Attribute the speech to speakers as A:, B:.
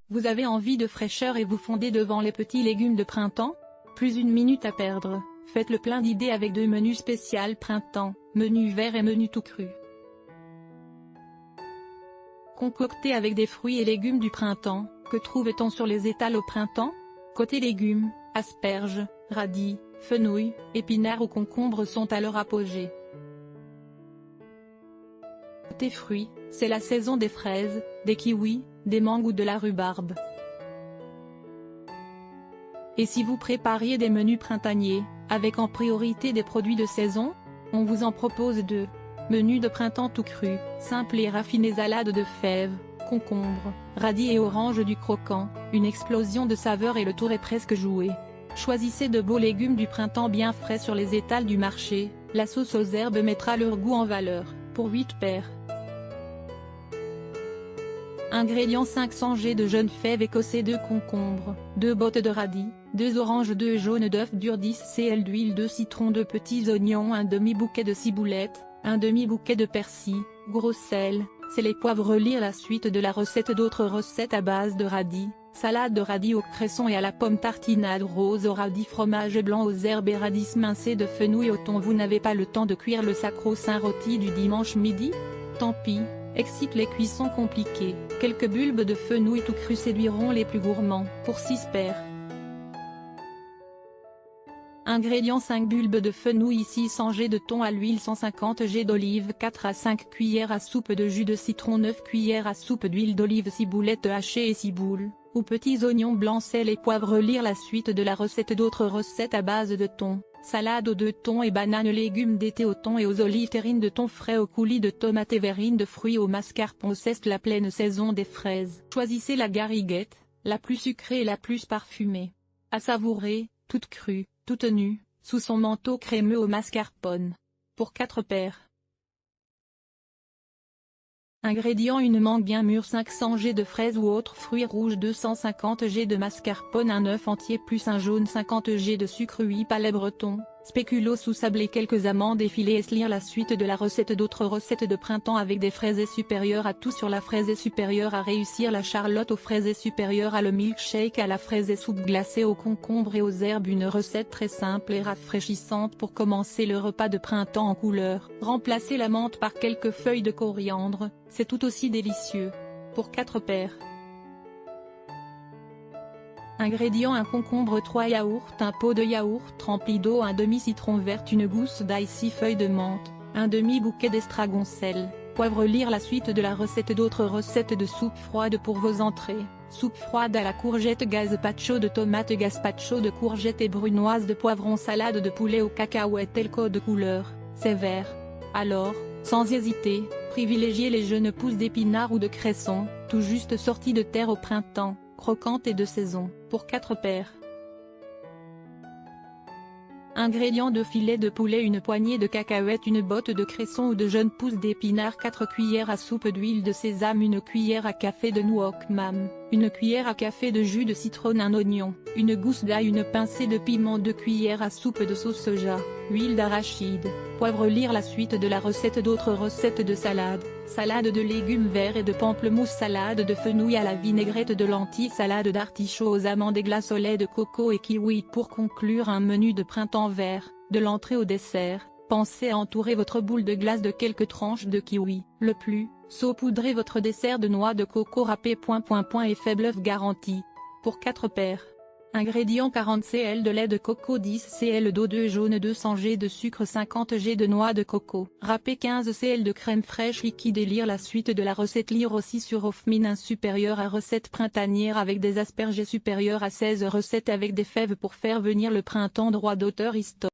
A: Vous avez envie de fraîcheur et vous fondez devant les petits légumes de printemps? Plus une minute à perdre, faites le plein d'idées avec 2 menus spécial printemps, menu vert et menu tout cru. Concocté avec des fruits et légumes du printemps, que trouve-t-on sur les étals au printemps? Côté légumes, asperges, radis, fenouil, épinards ou concombres sont à leur apogée. Côté fruits, c'est la saison des fraises, des kiwis, des mangues ou de la rhubarbe. Et si vous prépariez des menus printaniers, avec en priorité des produits de saison? On vous en propose 2. Menu de printemps tout cru, simple et raffiné, salade de fèves, concombres, radis et oranges du croquant, une explosion de saveurs et le tour est presque joué. Choisissez de beaux légumes du printemps bien frais sur les étals du marché, la sauce aux herbes mettra leur goût en valeur, pour 8 paires. Ingrédients: 500 g de jeunes fèves écossais, 2 concombres, 2 bottes de radis, 2 oranges, 2 jaunes d'œufs durs, 10 cl d'huile, 2 citrons, 2 petits oignons, un demi-bouquet de ciboulettes, un demi-bouquet de persil, gros sel, c'est les poivres. Relire la suite de la recette. D'autres recettes à base de radis: salade de radis au cresson et à la pomme, tartinade rose au radis, fromage blanc aux herbes et radis mincés de fenouil au thon. Vous n'avez pas le temps de cuire le sacro-saint rôti du dimanche midi? Tant pis, excite les cuissons compliquées, quelques bulbes de fenouil tout cru séduiront les plus gourmands, pour 6 paires. Ingrédients: 5 bulbes de fenouil, 600 g de thon à l'huile, 150 g d'olive, 4 à 5 cuillères à soupe de jus de citron, 9 cuillères à soupe d'huile d'olive, ciboulettes hachées et ciboules, ou petits oignons blancs, sel et poivre. Lire la suite de la recette. D'autres recettes à base de thon: salade aux 2 thons et bananes, légumes d'été au thon et aux olives, terrines de thon frais au coulis de tomates et verrines de fruits au mascarpone. C'est la pleine saison des fraises. Choisissez la gariguette, la plus sucrée et la plus parfumée. À savourer, toute crue, toute nue, sous son manteau crémeux au mascarpone. Pour 4 paires. Ingrédients: une mangue bien mûre, 500 g de fraises ou autres fruits rouges, 250 g de mascarpone, un œuf entier plus un jaune, 50 g de sucre, 8 palais bretons, spéculoos ou sablé, quelques amandes effilées. Lire la suite de la recette. D'autres recettes de printemps avec des fraises supérieures à tout sur la fraise supérieure à réussir, la charlotte aux fraises supérieure à le milkshake à la fraise et soupe glacée aux concombres et aux herbes. Une recette très simple et rafraîchissante pour commencer le repas de printemps en couleur. Remplacez la menthe par quelques feuilles de coriandre, c'est tout aussi délicieux. Pour 4 paires. Ingrédients: un concombre, 3 yaourts, un pot de yaourt rempli d'eau, un demi-citron vert, une gousse d'ail, 6 feuilles de menthe, un demi-bouquet d'estragon, sel, poivre. Lire la suite de la recette. D'autres recettes de soupe froide pour vos entrées: soupe froide à la courgette, gazpacho de tomates, gazpacho de courgettes et brunoise de poivron, salade de poulet aux cacahuètes. Tel code couleur, c'est vert. Alors, sans hésiter, privilégiez les jeunes pousses d'épinards ou de cresson, tout juste sorties de terre au printemps, croquantes et de saison. Pour 4 paires. Ingrédients: 2 filets de poulet, une poignée de cacahuètes, une botte de cresson ou de jeunes pousses d'épinards, 4 cuillères à soupe d'huile de sésame, une cuillère à café de noix okmam, une cuillère à café de jus de citron, un oignon, une gousse d'ail, une pincée de piment, 2 cuillères à soupe de sauce soja, huile d'arachide, poivre. Lire la suite de la recette. D'autres recettes de salade: salade de légumes verts et de pamplemousse, salade de fenouil à la vinaigrette de lentilles, salade d'artichauts aux amandes et glace au lait de coco et kiwi. Pour conclure un menu de printemps vert, de l'entrée au dessert, pensez à entourer votre boule de glace de quelques tranches de kiwi. Le plus, saupoudrez votre dessert de noix de coco râpée. Effet bluff garanti. Pour 4 paires. Ingrédients: 40 cl de lait de coco, 10 cl d'eau, 2 jaune, 200 g de sucre, 50 g de noix de coco râpée, 15 cl de crème fraîche liquide. Et lire la suite de la recette. Lire aussi sur Offmin supérieur à recette printanière avec des asperges, supérieur à 16 recettes avec des fèves pour faire venir le printemps. Droit d'auteur historique.